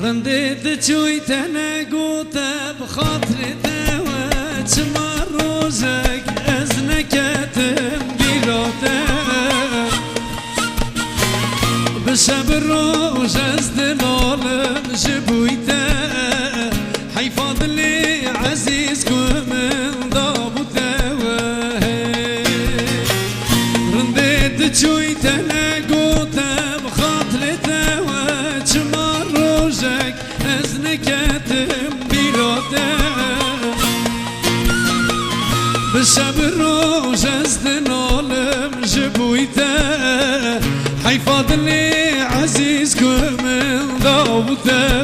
رنديت جويتنا قوتا بخاطري وجمع روزك أزنك تنبيلوتا بشب روز أزدلال جبويتا حيفاض لي عزيزكم من ضابوتا رنديت جويتنا قوتا بخاطري وجمع روزك أزنك تنبيلوتا بشب روز أزدلال جبويتا حيفاض لي عزيزكم من ضابوتا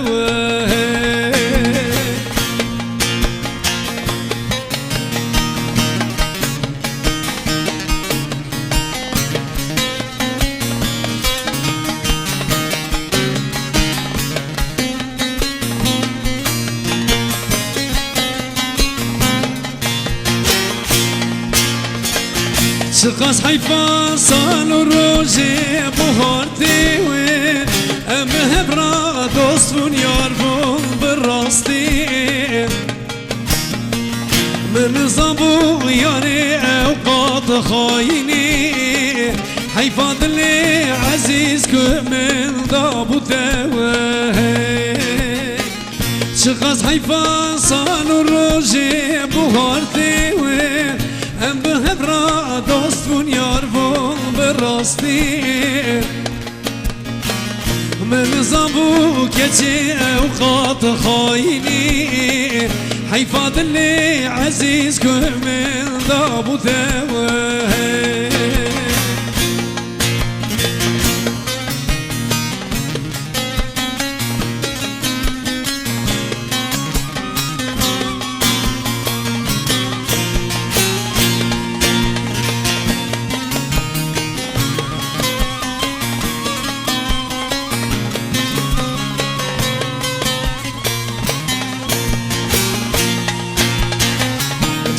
شقاس حيفا صالو روجي بوهارتي وين امهبرا دوستون ياربون بالراستي من زابو ياري اوقات خايني حيفاض لي عزيزكم من ضابوتا شقاس حيفا صالو روجي بوهارتي وين ام بهبرا دوستون ياربون بالراستي من زابو كتي اوقات خايني حيفاض لي عزيزكم من ضابوتا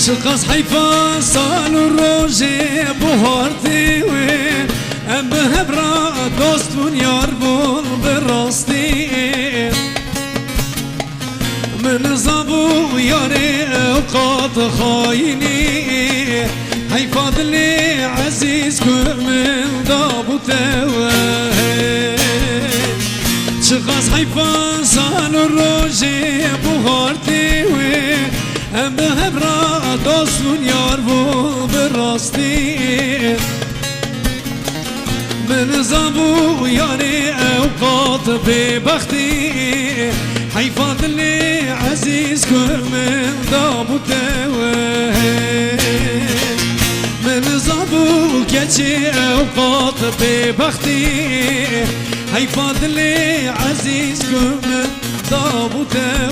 شقاس حيفا صالو روجي بوهارتي وين ام بهبرا دوستون ياربون بالراستي من زابو ياري اوقات خايني حيفاض لي عزيزكم من ضابوتا شقاس حيفا صالو روجي بوهارتي وين ام بهبرا دوستون ياربون بالراستي من زابو ياري اوقات ببختي حيفاض لي عزيزكم من ضابوتا من زابو كتي اوقات ببختي حيفاض لي عزيزكم من ضابوتا